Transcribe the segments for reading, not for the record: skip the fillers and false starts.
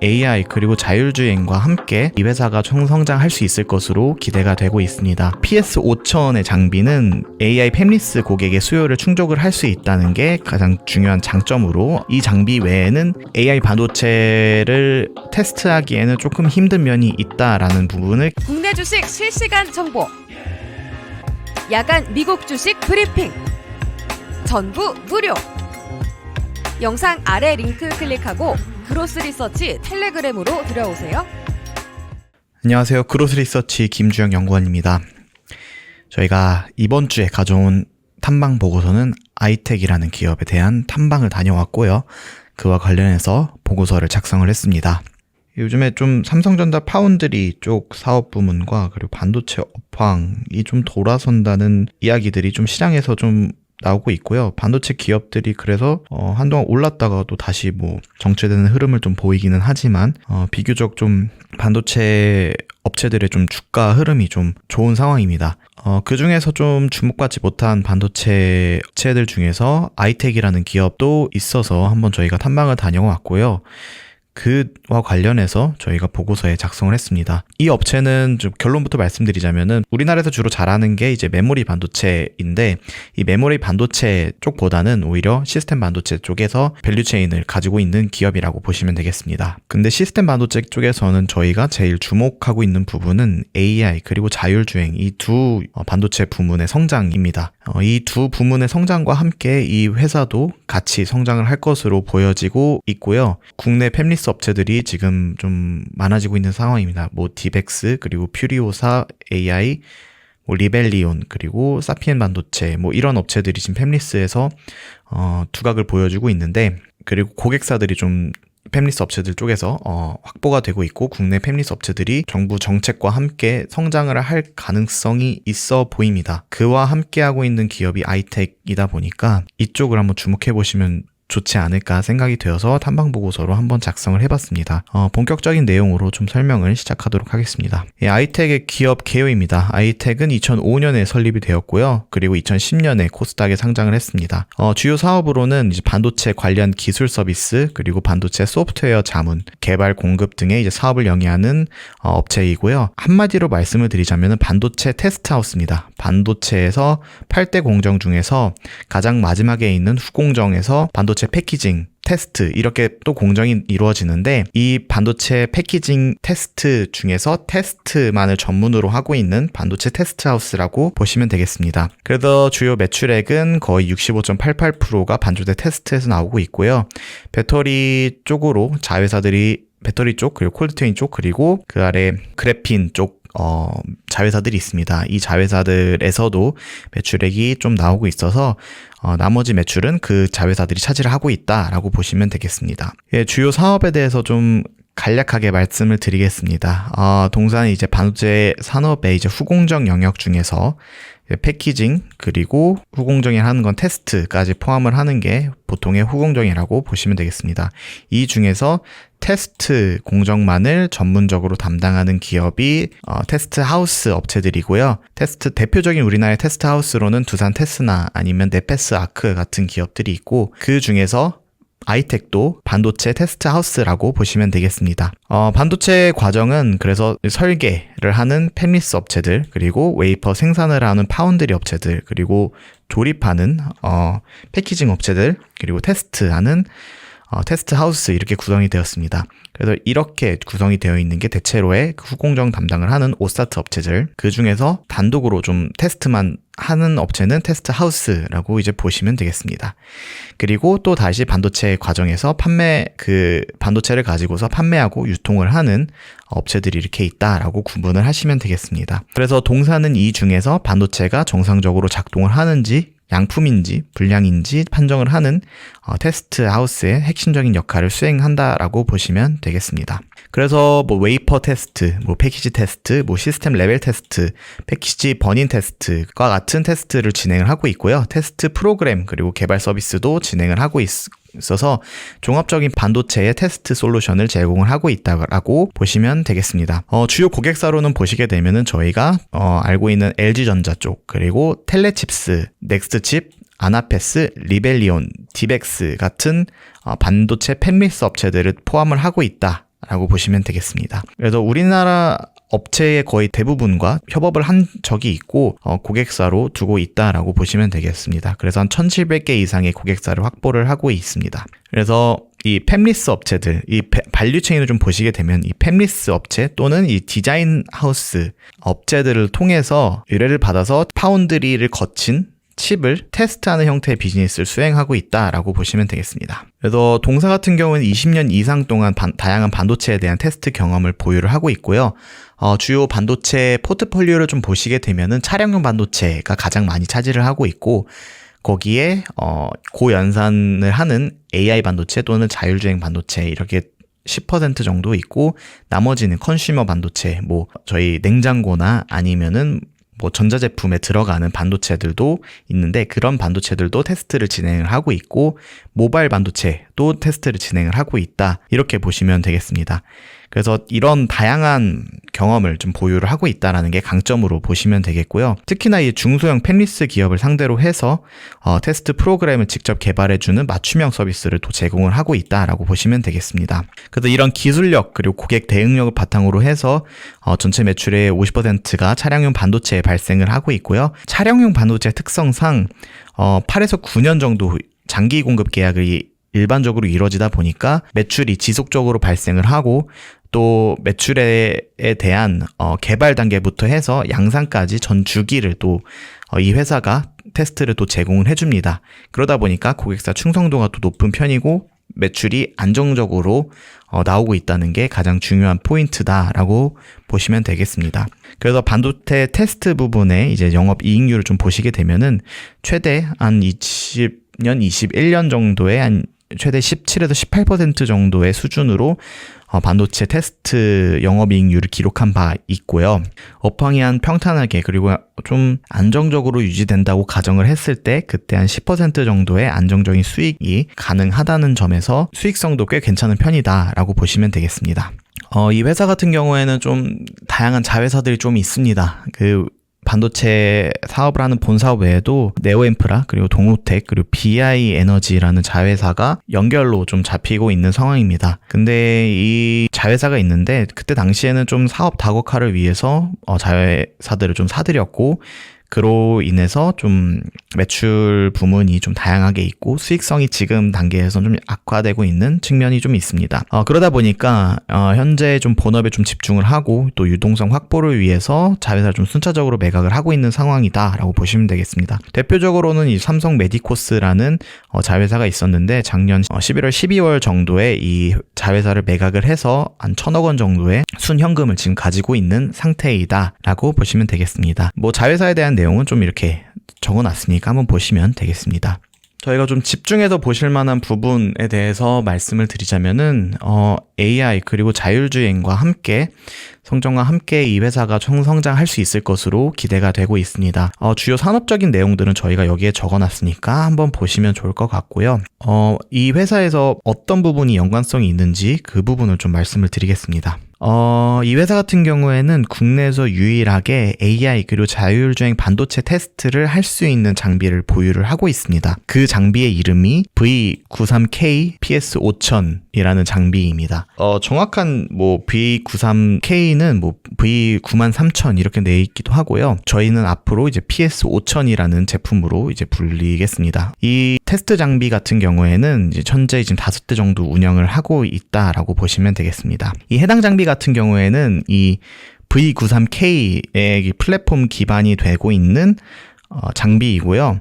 AI 그리고 자율주행과 함께 이 회사가 총성장할 수 있을 것으로 기대가 되고 있습니다. PS5000의 장비는 AI 팹리스 고객의 수요를 충족을 할 수 있다는 게 가장 중요한 장점으로, 이 장비 외에는 AI 반도체를 테스트하기에는 조금 힘든 면이 있다라는 부분을 국내 주식 실시간 정보, 야간 미국 주식 브리핑, 전부 무료. 영상 아래 링크 클릭하고 그로스리서치 텔레그램으로 들어오세요. 안녕하세요. 그로스리서치 김주영 연구원입니다. 저희가 이번 주에 가져온 탐방 보고서는 아이텍이라는 기업에 대한 탐방을 다녀왔고요. 그와 관련해서 보고서를 작성을 했습니다. 요즘에 좀 삼성전자 파운드리 쪽 사업 부문과 그리고 반도체 업황이 좀 돌아선다는 이야기들이 좀 시장에서 좀 나오고 있고요. 반도체 기업들이 그래서 한동안 올랐다가 또 다시 정체되는 흐름을 좀 보이기는 하지만 비교적 좀 반도체 업체들의 좀 주가 흐름이 좀 좋은 상황입니다. 그 중에서 좀 주목받지 못한 반도체 업체들 중에서 아이텍이라는 기업도 있어서 한번 저희가 탐방을 다녀왔고요. 그와 관련해서 저희가 보고서에 작성을 했습니다. 이 업체는 좀 결론부터 말씀드리자면은 우리나라에서 주로 잘하는 게 이제 메모리 반도체인데, 이 메모리 반도체 쪽보다는 오히려 시스템 반도체 쪽에서 밸류체인을 가지고 있는 기업이라고 보시면 되겠습니다. 근데 시스템 반도체 쪽에서는 저희가 제일 주목하고 있는 부분은 AI 그리고 자율주행, 이 두 반도체 부문의 성장입니다. 이 두 부문의 성장과 함께 이 회사도 같이 성장을 할 것으로 보여지고 있고요. 국내 팹리스 업체들이 지금 좀 많아지고 있는 상황입니다. 디벡스, 그리고 퓨리오사 AI, 리벨리온, 그리고 사피엔 반도체, 이런 업체들이 지금 팹리스에서 두각을 보여주고 있는데, 그리고 고객사들이 좀 팹리스 업체들 쪽에서 확보가 되고 있고, 국내 팹리스 업체들이 정부 정책과 함께 성장을 할 가능성이 있어 보입니다. 그와 함께하고 있는 기업이 아이텍이다 보니까 이쪽을 한번 주목해 보시면 좋지 않을까 생각이 되어서 탐방보고서로 한번 작성을 해봤습니다. 본격적인 내용으로 좀 설명을 시작하도록 하겠습니다. 아이텍의 기업 개요입니다. 아이텍은 2005년에 설립이 되었고요. 그리고 2010년에 코스닥에 상장을 했습니다. 주요 사업으로는 이제 반도체 관련 기술 서비스, 그리고 반도체 소프트웨어 자문, 개발 공급 등의 이제 사업을 영위하는 업체이고요. 한마디로 말씀을 드리자면 반도체 테스트하우스입니다. 반도체에서 8대 공정 중에서 가장 마지막에 있는 후공정에서 반도체 패키징, 테스트, 이렇게 또 공정이 이루어지는데, 이 반도체 패키징 테스트 중에서 테스트만을 전문으로 하고 있는 반도체 테스트하우스라고 보시면 되겠습니다. 그래서 주요 매출액은 거의 65.88%가 반도체 테스트에서 나오고 있고요. 배터리 쪽으로 자회사들이 배터리 쪽, 그리고 콜드체인 쪽, 그리고 그 아래 그래핀 쪽 자회사들이 있습니다. 이 자회사들에서도 매출액이 좀 나오고 있어서 나머지 매출은 그 자회사들이 차지를 하고 있다라고 보시면 되겠습니다. 주요 사업에 대해서 좀 간략하게 말씀을 드리겠습니다. 동사는 이제 반도체 산업의 이제 후공정 영역 중에서 패키징, 그리고 후공정에 하는 건 테스트까지 포함을 하는 게 보통의 후공정이라고 보시면 되겠습니다. 이 중에서 테스트 공정만을 전문적으로 담당하는 기업이 테스트 하우스 업체들이고요. 대표적인 우리나라의 테스트 하우스로는 두산 테스나 아니면 네페스 아크 같은 기업들이 있고, 그 중에서 아이텍도 반도체 테스트 하우스라고 보시면 되겠습니다. 반도체 과정은 그래서 설계를 하는 팹리스 업체들, 그리고 웨이퍼 생산을 하는 파운드리 업체들, 그리고 조립하는 패키징 업체들, 그리고 테스트하는 테스트 하우스, 이렇게 구성이 되었습니다. 그래서 이렇게 구성이 되어 있는 게 대체로의 후공정 담당을 하는 오스타트 업체들, 그 중에서 단독으로 좀 테스트만 하는 업체는 테스트 하우스라고 이제 보시면 되겠습니다. 그리고 또 다시 반도체 과정에서 반도체를 가지고서 판매하고 유통을 하는 업체들이 이렇게 있다라고 구분을 하시면 되겠습니다. 그래서 동사는 이 중에서 반도체가 정상적으로 작동을 하는지, 양품인지 불량인지 판정을 하는 테스트 하우스의 핵심적인 역할을 수행한다라고 보시면 되겠습니다. 그래서 웨이퍼 테스트, 패키지 테스트, 시스템 레벨 테스트, 패키지 버닝 테스트과 같은 테스트를 진행을 하고 있고요. 테스트 프로그램, 그리고 개발 서비스도 진행을 하고 있어서 종합적인 반도체의 테스트 솔루션을 제공을 하고 있다고 보시면 되겠습니다. 주요 고객사로는 보시게 되면은 저희가 알고 있는 LG전자 쪽, 그리고 텔레칩스, 넥스트칩, 아나페스, 리벨리온, 디벡스 같은 반도체 팹리스 업체들을 포함을 하고 있다 라고 보시면 되겠습니다. 그래서 우리나라 업체의 거의 대부분과 협업을 한 적이 있고 고객사로 두고 있다라고 보시면 되겠습니다. 그래서 한 1700개 이상의 고객사를 확보를 하고 있습니다. 그래서 이 팹리스 업체들, 이 밸류체인을 좀 보시게 되면 이 팹리스 업체 또는 이 디자인 하우스 업체들을 통해서 의뢰를 받아서 파운드리를 거친 칩을 테스트하는 형태의 비즈니스를 수행하고 있다라고 보시면 되겠습니다. 그래서 동사 같은 경우는 20년 이상 동안 다양한 반도체에 대한 테스트 경험을 보유를 하고 있고요. 주요 반도체 포트폴리오를 좀 보시게 되면은 차량용 반도체가 가장 많이 차지를 하고 있고, 거기에 고연산을 하는 AI 반도체 또는 자율주행 반도체 이렇게 10% 정도 있고, 나머지는 컨슈머 반도체, 뭐 저희 냉장고나 아니면은 뭐 전자제품에 들어가는 반도체들도 있는데, 그런 반도체들도 테스트를 진행을 하고 있고, 모바일 반도체도 테스트를 진행을 하고 있다, 이렇게 보시면 되겠습니다. 그래서 이런 다양한 경험을 좀 보유를 하고 있다는 게 강점으로 보시면 되겠고요. 특히나 이 중소형 팹리스 기업을 상대로 해서 테스트 프로그램을 직접 개발해주는 맞춤형 서비스를 또 제공을 하고 있다라고 보시면 되겠습니다. 그래서 이런 기술력 그리고 고객 대응력을 바탕으로 해서 전체 매출의 50%가 차량용 반도체에 발생을 하고 있고요. 차량용 반도체 특성상 8에서 9년 정도 장기 공급 계약이 일반적으로 이루어지다 보니까 매출이 지속적으로 발생을 하고, 또 매출에 대한 개발 단계부터 해서 양산까지 전 주기를 또 이 회사가 테스트를 또 제공을 해줍니다. 그러다 보니까 고객사 충성도가 또 높은 편이고 매출이 안정적으로 나오고 있다는 게 가장 중요한 포인트다라고 보시면 되겠습니다. 그래서 반도체 테스트 부분에 이제 영업 이익률을 좀 보시게 되면은 최대 한 20년, 21년 정도의 한 최대 17에서 18% 정도의 수준으로 반도체 테스트 영업이익률을 기록한 바 있고요. 업황이 한 평탄하게 그리고 좀 안정적으로 유지된다고 가정을 했을 때 그때 한 10% 정도의 안정적인 수익이 가능하다는 점에서 수익성도 꽤 괜찮은 편이다라고 보시면 되겠습니다. 이 회사 같은 경우에는 좀 다양한 자회사들이 좀 있습니다. 반도체 사업을 하는 본사 외에도 네오엠프라, 그리고 동로텍, 그리고 BI 에너지라는 자회사가 연결로 좀 잡히고 있는 상황입니다. 근데 이 자회사가 있는데 그때 당시에는 좀 사업 다각화를 위해서 자회사들을 좀 사들였고, 그로 인해서 좀 매출 부문이 좀 다양하게 있고 수익성이 지금 단계에서 좀 악화되고 있는 측면이 좀 있습니다. 그러다 보니까 현재 좀 본업에 좀 집중을 하고 또 유동성 확보를 위해서 자회사를 좀 순차적으로 매각을 하고 있는 상황이다라고 보시면 되겠습니다. 대표적으로는 이 삼성 메디코스라는 자회사가 있었는데 작년 11월, 12월 정도에 이 자회사를 매각을 해서 한 1,000억 원 정도의 순현금을 지금 가지고 있는 상태이다라고 보시면 되겠습니다. 뭐 자회사에 대한 내용은 좀 이렇게 적어놨으니까 한번 보시면 되겠습니다. 저희가 좀 집중해서 보실 만한 부분에 대해서 말씀을 드리자면은 AI 그리고 자율주행과 함께 성장과 함께 이 회사가 총성장할 수 있을 것으로 기대가 되고 있습니다. 주요 산업적인 내용들은 저희가 여기에 적어놨으니까 한번 보시면 좋을 것 같고요. 이 회사에서 어떤 부분이 연관성이 있는지 그 부분을 좀 말씀을 드리겠습니다. 이 회사 같은 경우에는 국내에서 유일하게 AI 그리고 자율주행 반도체 테스트를 할 수 있는 장비를 보유를 하고 있습니다. 그 장비의 이름이 V93K PS5000이라는 장비입니다. 정확한 뭐 V93K는 뭐 V93000 이렇게 내 있기도 하고요. 저희는 앞으로 이제 PS5000이라는 제품으로 이제 불리겠습니다. 이 테스트 장비 같은 경우에는 이제 현재 지금 5대 정도 운영을 하고 있다라고 보시면 되겠습니다. 이 해당 장비 같은 경우에는 이 V93K의 플랫폼 기반이 되고 있는 장비이고요.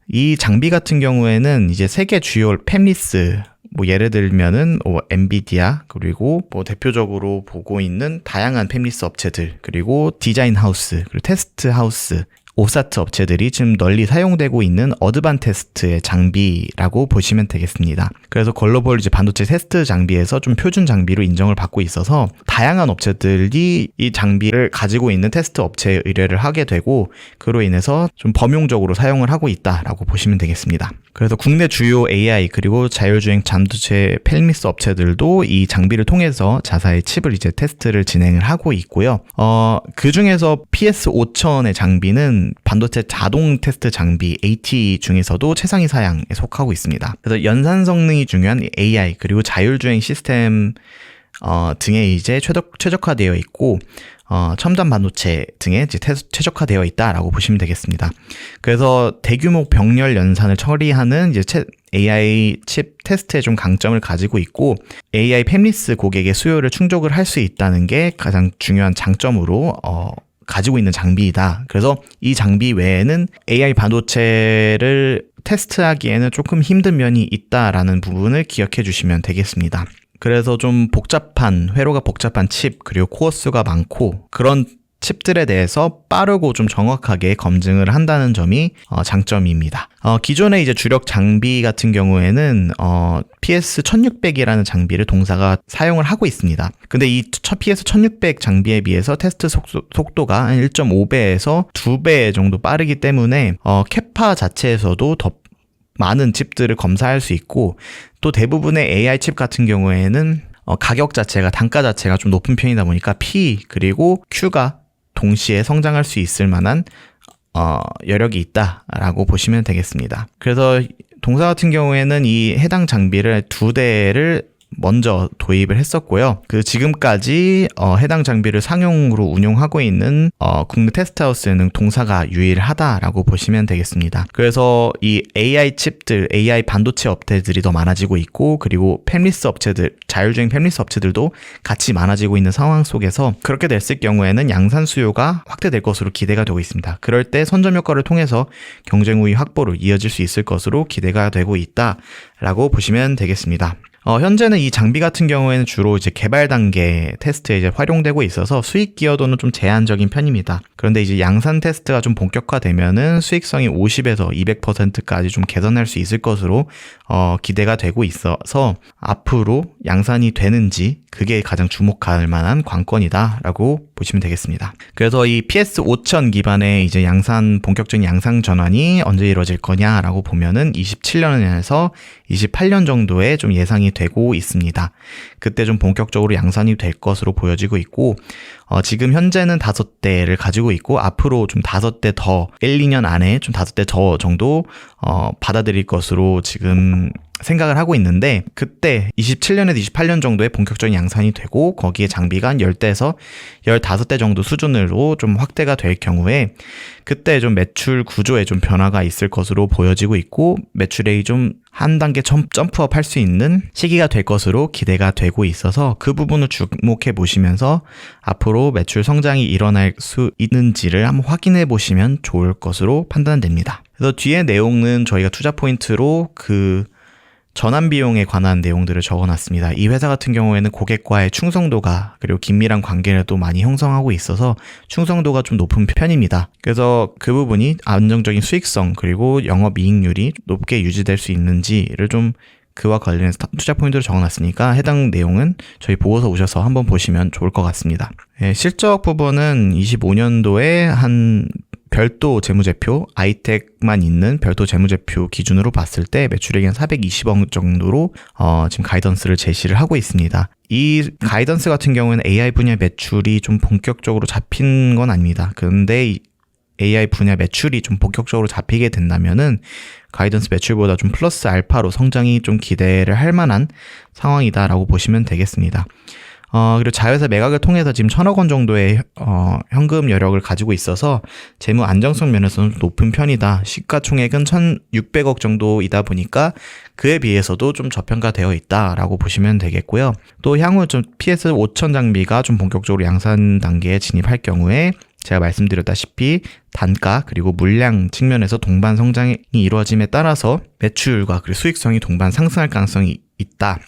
이 장비 같은 경우에는 이제 세계 주요 팹리스, 뭐 예를 들면은 엔비디아, 그리고 뭐 대표적으로 보고 있는 다양한 팹리스 업체들, 그리고 디자인 하우스, 그리고 테스트 하우스, 오사트 업체들이 지금 널리 사용되고 있는 어드밴티스트의 장비라고 보시면 되겠습니다. 그래서 글로벌 이제 반도체 테스트 장비에서 좀 표준 장비로 인정을 받고 있어서 다양한 업체들이 이 장비를 가지고 있는 테스트 업체에 의뢰를 하게 되고, 그로 인해서 좀 범용적으로 사용을 하고 있다라고 보시면 되겠습니다. 그래서 국내 주요 AI 그리고 자율주행 반도체 팹리스 업체들도 이 장비를 통해서 자사의 칩을 이제 테스트를 진행을 하고 있고요. 그 중에서 PS5000의 장비는 반도체 자동 테스트 장비 AT 중에서도 최상위 사양에 속하고 있습니다. 그래서 연산 성능이 중요한 AI 그리고 자율주행 시스템 등에 이제 최적화되어 있고 첨단 반도체 등에 이제 최적화되어 있다라고 보시면 되겠습니다. 그래서 대규모 병렬 연산을 처리하는 이제 AI 칩 테스트에 좀 강점을 가지고 있고 AI 팹리스 고객의 수요를 충족을 할 수 있다는 게 가장 중요한 장점으로 가지고 있는 장비이다. 그래서 이 장비 외에는 AI 반도체를 테스트하기에는 조금 힘든 면이 있다라는 부분을 기억해 주시면 되겠습니다. 그래서 좀 회로가 복잡한 칩, 그리고 코어 수가 많고 그런 칩들에 대해서 빠르고 좀 정확하게 검증을 한다는 점이 장점입니다. 기존의 이제 주력 장비 같은 경우에는 PS1600이라는 장비를 동사가 사용을 하고 있습니다. 근데 이 PS1600 장비에 비해서 테스트 속도가 한 1.5배에서 2배 정도 빠르기 때문에 캐파 자체에서도 더 많은 칩들을 검사할 수 있고 또 대부분의 AI 칩 같은 경우에는 단가 자체가 좀 높은 편이다 보니까 P 그리고 Q가 동시에 성장할 수 있을 만한 여력이 있다라고 보시면 되겠습니다. 그래서 동사 같은 경우에는 이 해당 장비를 2대를 먼저 도입을 했었고요. 지금까지 해당 장비를 상용으로 운용하고 있는 국내 테스트하우스에는 동사가 유일하다라고 보시면 되겠습니다. 그래서 이 AI 칩들, AI 반도체 업체들이 더 많아지고 있고 그리고 자율주행 팹리스 업체들도 같이 많아지고 있는 상황 속에서 그렇게 됐을 경우에는 양산 수요가 확대될 것으로 기대가 되고 있습니다. 그럴 때 선점 효과를 통해서 경쟁 우위 확보로 이어질 수 있을 것으로 기대가 되고 있다라고 보시면 되겠습니다. 현재는 이 장비 같은 경우에는 주로 이제 개발 단계 테스트에 이제 활용되고 있어서 수익 기여도는 좀 제한적인 편입니다. 그런데 이제 양산 테스트가 좀 본격화되면은 수익성이 50에서 200%까지 좀 개선할 수 있을 것으로 기대가 되고 있어서 앞으로 양산이 되는지 그게 가장 주목할 만한 관건이다라고 보시면 되겠습니다. 그래서 이 PS5000 기반의 이제 본격적인 양산 전환이 언제 이루어질 거냐라고 보면은 27년에서 28년 정도에 좀 예상이 되고 있습니다. 그때 좀 본격적으로 양산이 될 것으로 보여지고 있고 지금 현재는 5대를 가지고 있고 앞으로 좀 5대 더 1, 2년 안에 좀 5대 더 정도 받아들일 것으로 지금 생각을 하고 있는데 그때 27년에서 28년 정도에 본격적인 양산이 되고 거기에 장비가 한 10대에서 15대 정도 수준으로 좀 확대가 될 경우에 그때 좀 매출 구조에 좀 변화가 있을 것으로 보여지고 있고 매출액이 좀 한 단계 점프업 할 수 있는 시기가 될 것으로 기대가 되고 있어서 그 부분을 주목해 보시면서 앞으로 매출 성장이 일어날 수 있는지를 한번 확인해 보시면 좋을 것으로 판단됩니다. 그래서 뒤에 내용은 저희가 투자 포인트로 전환 비용에 관한 내용들을 적어놨습니다. 이 회사 같은 경우에는 고객과의 충성도가 그리고 긴밀한 관계를 또 많이 형성하고 있어서 충성도가 좀 높은 편입니다. 그래서 그 부분이 안정적인 수익성 그리고 영업이익률이 높게 유지될 수 있는지를 좀 그와 관련해서 투자 포인트로 적어놨으니까 해당 내용은 저희 보고서 오셔서 한번 보시면 좋을 것 같습니다. 실적 부분은 25년도에 한 별도 재무제표, 아이텍만 있는 별도 재무제표 기준으로 봤을 때 매출액이 한 420억 정도로 지금 가이던스를 제시를 하고 있습니다. 이 가이던스 같은 경우에는 AI 분야 매출이 좀 본격적으로 잡힌 건 아닙니다. 그런데 AI 분야 매출이 좀 본격적으로 잡히게 된다면은 가이던스 매출보다 좀 플러스 알파로 성장이 좀 기대를 할 만한 상황이다라고 보시면 되겠습니다. 그리고 자회사 매각을 통해서 지금 1,000억 원 정도의 현금 여력을 가지고 있어서 재무 안정성 면에서는 높은 편이다. 시가총액은 1,600억 정도이다 보니까 그에 비해서도 좀 저평가되어 있다라고 보시면 되겠고요. 또 향후 좀 PS5000 장비가 좀 본격적으로 양산 단계에 진입할 경우에 제가 말씀드렸다시피 단가 그리고 물량 측면에서 동반 성장이 이루어짐에 따라서 매출과 그리고 수익성이 동반 상승할 가능성이 있다.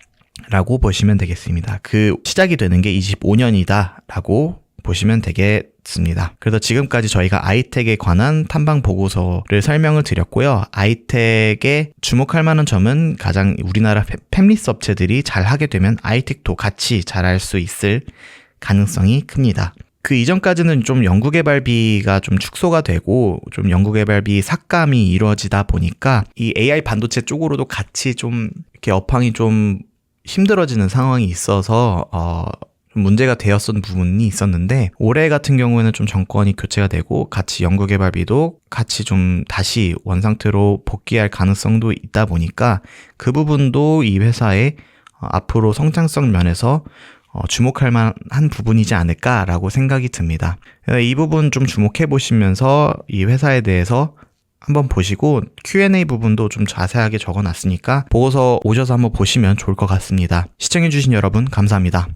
라고 보시면 되겠습니다. 시작이 되는 게 25년이다 라고 보시면 되겠습니다. 그래서 지금까지 저희가 아이텍에 관한 탐방 보고서를 설명을 드렸고요. 아이텍에 주목할 만한 점은 가장 우리나라 팹리스 업체들이 잘 하게 되면 아이텍도 같이 잘할 수 있을 가능성이 큽니다. 그 이전까지는 좀 연구개발비가 좀 축소가 되고 좀 연구개발비 삭감이 이루어지다 보니까 이 AI 반도체 쪽으로도 같이 좀 이렇게 업황이 좀 힘들어지는 상황이 있어서 좀 문제가 되었던 부분이 있었는데 올해 같은 경우에는 좀 정권이 교체가 되고 같이 연구개발비도 같이 좀 다시 원상태로 복귀할 가능성도 있다 보니까 그 부분도 이 회사의 앞으로 성장성 면에서 주목할 만한 부분이지 않을까라고 생각이 듭니다. 이 부분 좀 주목해 보시면서 이 회사에 대해서 한번 보시고 Q&A 부분도 좀 자세하게 적어놨으니까 보고서 오셔서 한번 보시면 좋을 것 같습니다. 시청해주신 여러분 감사합니다.